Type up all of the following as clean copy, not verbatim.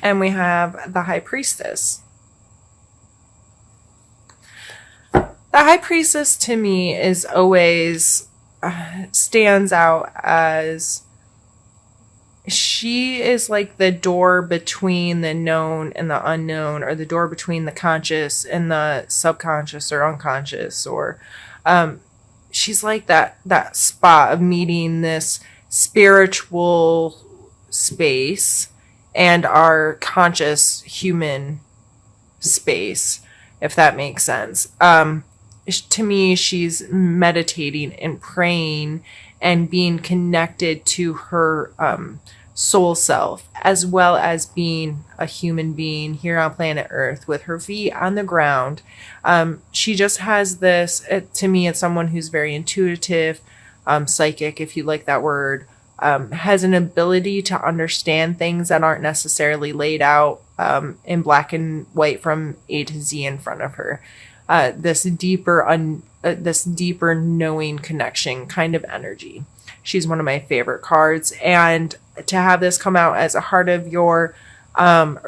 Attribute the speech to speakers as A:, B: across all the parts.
A: And we have the High Priestess. The High Priestess to me is always stands out as she is like the door between the known and the unknown, or the door between the conscious and the subconscious or unconscious, or she's like that spot of meeting this spiritual space and our conscious human space, if that makes sense. To me, she's meditating and praying and being connected to her soul self, as well as being a human being here on planet Earth with her feet on the ground. She just has this, to me, it's someone who's very intuitive, psychic, if you like that word, has an ability to understand things that aren't necessarily laid out in black and white from A to Z in front of her. This deeper knowing connection kind of energy. She's one of my favorite cards, and to have this come out as a heart of your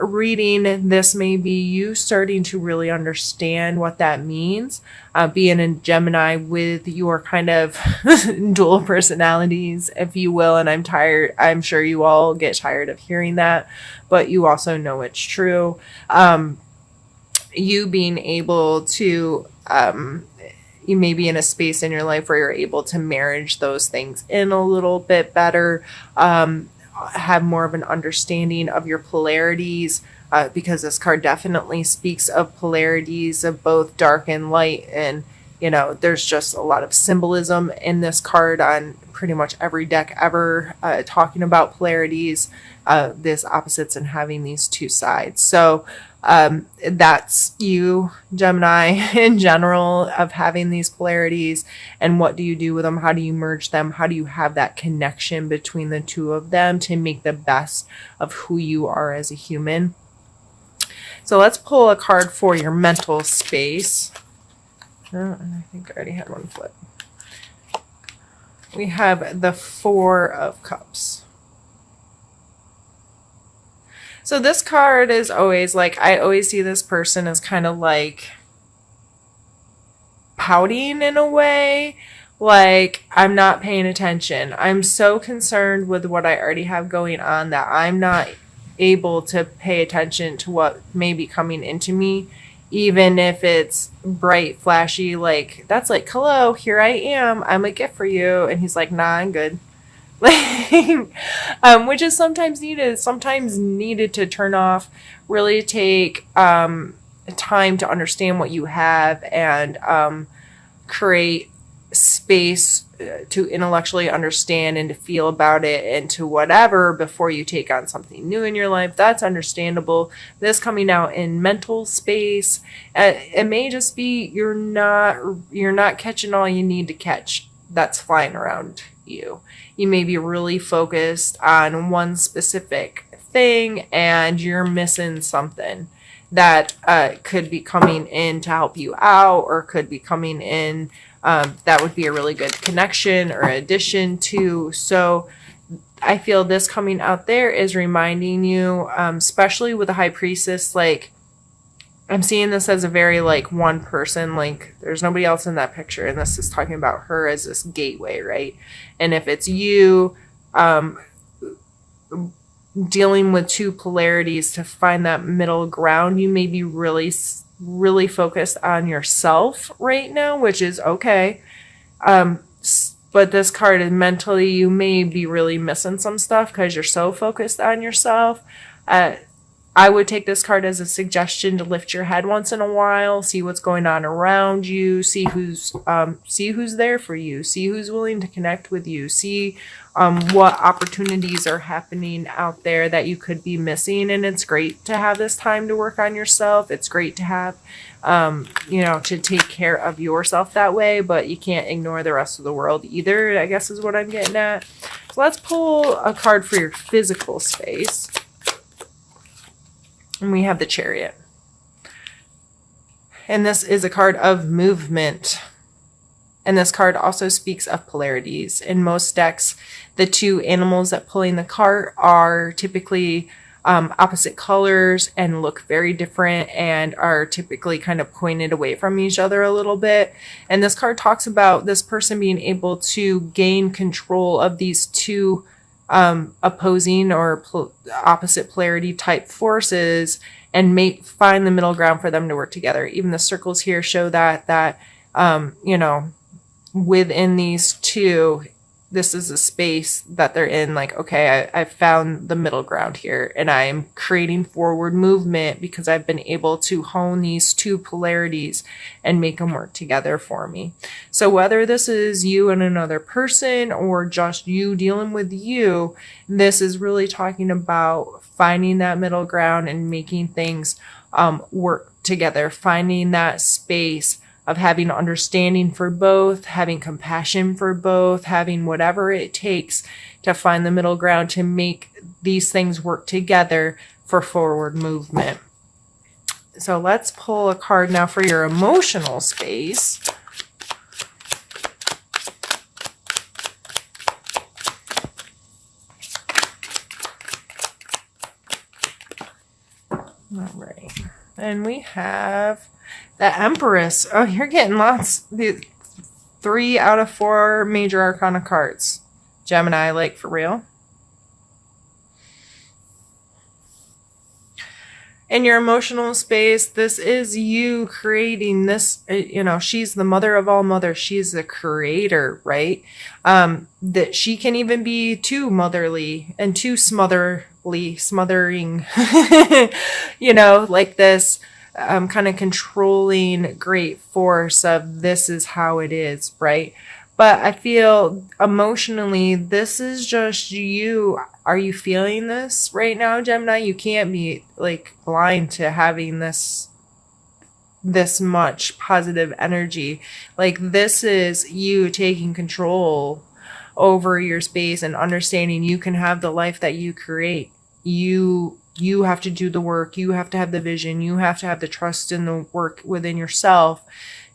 A: reading, this may be you starting to really understand what that means, being a Gemini with your kind of dual personalities, if you will. And I'm sure you all get tired of hearing that, but you also know it's true. You being able to, you may be in a space in your life where you're able to marriage those things in a little bit better, have more of an understanding of your polarities, because this card definitely speaks of polarities of both dark and light. And, you know, there's just a lot of symbolism in this card on pretty much every deck ever, talking about polarities, this opposites, and having these two sides. So that's you, Gemini, in general, of having these polarities. And what do you do with them? How do you merge them? How do you have that connection between the two of them to make the best of who you are as a human? So let's pull a card for your mental space. I think I already had one flip. We have the Four of Cups. So this card is always like, I always see this person as kind of like pouting in a way, like I'm not paying attention. I'm so concerned with what I already have going on that I'm not able to pay attention to what may be coming into me, even if it's bright, flashy, like that's like, hello, here I am, I'm a gift for you. And he's like, nah, I'm good. Which is sometimes needed to turn off, really take time to understand what you have, and create space to intellectually understand and to feel about it and to whatever before you take on something new in your life. That's understandable. This coming out in mental space, it may just be you're not catching all you need to catch that's flying around you. You may be really focused on one specific thing and you're missing something that could be coming in to help you out, or could be coming in that would be a really good connection or addition to. So I feel this coming out there is reminding you, especially with the High Priestess, like I'm seeing this as a very like one person, like there's nobody else in that picture, and this is talking about her as this gateway, right? And if it's you dealing with two polarities to find that middle ground, you may be really focused on yourself right now, which is okay. But this card is mentally, you may be really missing some stuff because you're so focused on yourself. I would take this card as a suggestion to lift your head once in a while, see what's going on around you, see who's there for you, see who's willing to connect with you, see what opportunities are happening out there that you could be missing. And it's great to have this time to work on yourself. It's great to have, to take care of yourself that way, but you can't ignore the rest of the world either, I guess is what I'm getting at. So let's pull a card for your physical space. And we have the Chariot. And this is a card of movement. And this card also speaks of polarities. In most decks, the two animals that pulling the cart are typically opposite colors and look very different and are typically kind of pointed away from each other a little bit. And this card talks about this person being able to gain control of these two opposing or opposite polarity type forces and find the middle ground for them to work together. Even the circles here show that you know, within these two, this is a space that they're in. Like, okay, I found the middle ground here, and I'm creating forward movement because I've been able to hone these two polarities and make them work together for me. So whether this is you and another person or just you dealing with you, this is really talking about finding that middle ground and making things work together, finding that space of having understanding for both, having compassion for both, having whatever it takes to find the middle ground to make these things work together for forward movement. So let's pull a card now for your emotional space. All right. And we have the Empress. Oh, you're getting lots. The 3 out of 4 major arcana cards. Gemini, like, for real. In your emotional space, this is you creating this, you know, she's the mother of all mothers. She's the creator, right? That she can even be too motherly and too smothering, you know, like this kind of controlling great force of this is how it is, right? But I feel emotionally, this is just you. Are you feeling this right now, Gemini? You can't be like blind to having this much positive energy. Like, this is you taking control over your space and understanding you can have the life that you create. You have to do the work. You have to have the vision. You have to have the trust in the work within yourself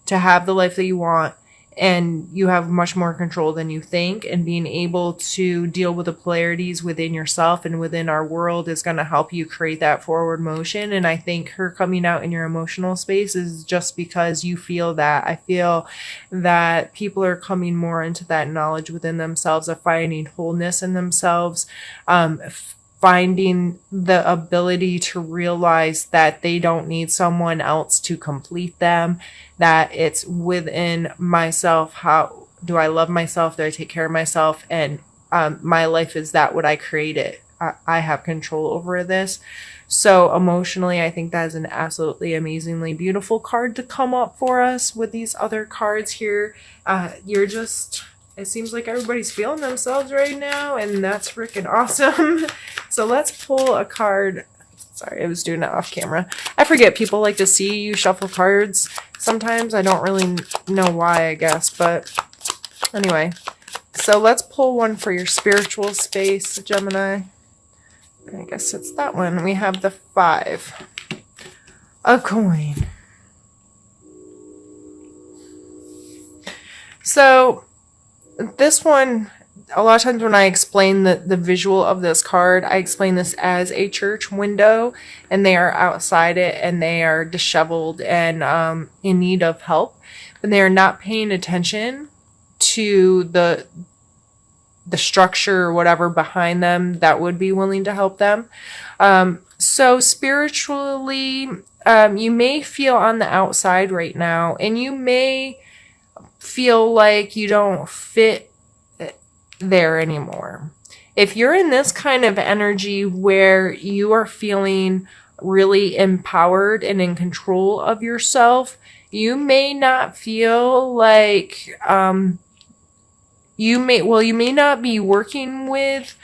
A: to have the life that you want. And you have much more control than you think. And being able to deal with the polarities within yourself and within our world is going to help you create that forward motion. And I think her coming out in your emotional space is just because you feel that. I feel that people are coming more into that knowledge within themselves of finding wholeness in themselves, finding the ability to realize that they don't need someone else to complete them, that it's within myself. How do I love myself? Do I take care of myself? And my life is that what I created. I have control over this. So emotionally, I think that is an absolutely amazingly beautiful card to come up for us with these other cards here. It seems like everybody's feeling themselves right now, and that's freaking awesome. So let's pull a card. Sorry, I was doing it off camera. I forget people like to see you shuffle cards sometimes. I don't really know why, I guess. But anyway, so let's pull one for your spiritual space, Gemini. I guess it's that one. We have the 5 of coin. So this one, a lot of times when I explain the visual of this card, I explain this as a church window, and they are outside it, and they are disheveled and in need of help, but they are not paying attention to the structure or whatever behind them that would be willing to help them. So spiritually, you may feel on the outside right now, and you may feel like you don't fit there anymore. If you're in this kind of energy where you are feeling really empowered and in control of yourself, you may not feel like you may not be working with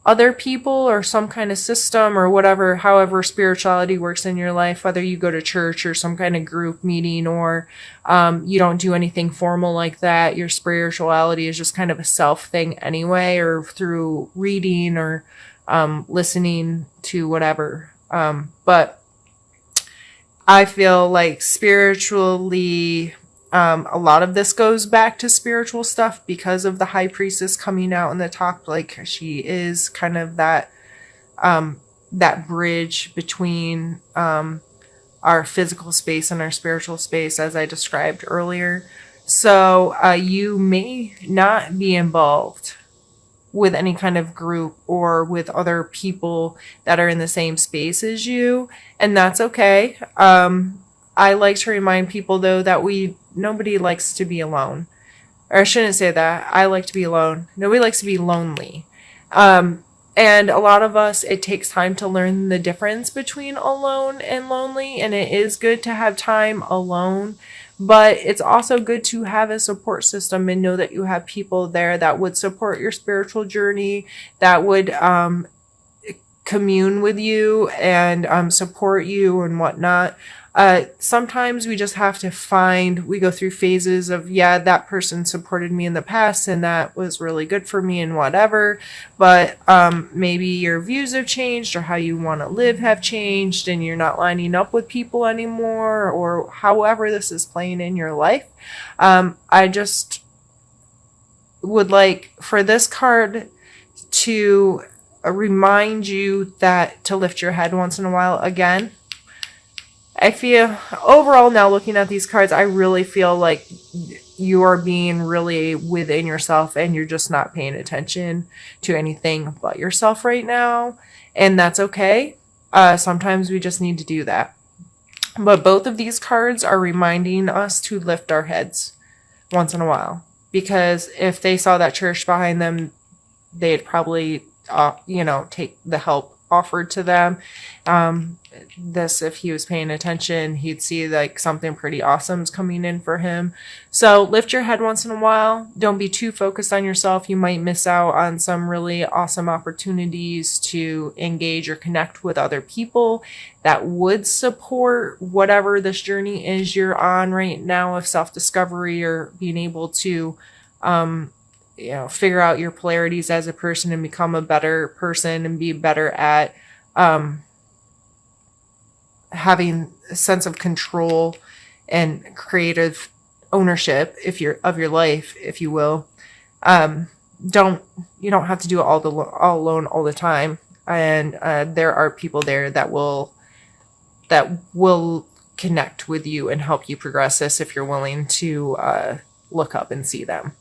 A: other people or some kind of system or whatever, however spirituality works in your life, whether you go to church or some kind of group meeting or you don't do anything formal like that. Your spirituality is just kind of a self thing anyway, or through reading or listening to whatever. But I feel like spiritually, a lot of this goes back to spiritual stuff because of the High Priestess coming out in the top. Like, she is kind of that that bridge between our physical space and our spiritual space, as I described earlier. So you may not be involved with any kind of group or with other people that are in the same space as you, and that's okay. I like to remind people though that nobody likes to be alone. Or I shouldn't say that. I like to be alone. Nobody likes to be lonely. And a lot of us, it takes time to learn the difference between alone and lonely. And it is good to have time alone, but it's also good to have a support system and know that you have people there that would support your spiritual journey, that would commune with you and support you and whatnot. Sometimes we just have to we go through phases of, yeah, that person supported me in the past and that was really good for me and whatever. But maybe your views have changed or how you want to live have changed and you're not lining up with people anymore, or however this is playing in your life. I just would like for this card to remind you that to lift your head once in a while again. I feel overall now looking at these cards, I really feel like you are being really within yourself and you're just not paying attention to anything but yourself right now. And that's okay. Sometimes we just need to do that. But both of these cards are reminding us to lift our heads once in a while. Because if they saw that church behind them, they'd probably, take the help offered to them. If he was paying attention, he'd see like something pretty awesome's coming in for him. So lift your head once in a while. Don't be too focused on yourself. You might miss out on some really awesome opportunities to engage or connect with other people that would support whatever this journey is you're on right now of self-discovery, or being able to figure out your polarities as a person and become a better person and be better at having a sense of control and creative ownership of your life, if you will. You don't have to do it all alone all the time. And there are people there that will connect with you and help you progress this if you're willing to look up and see them.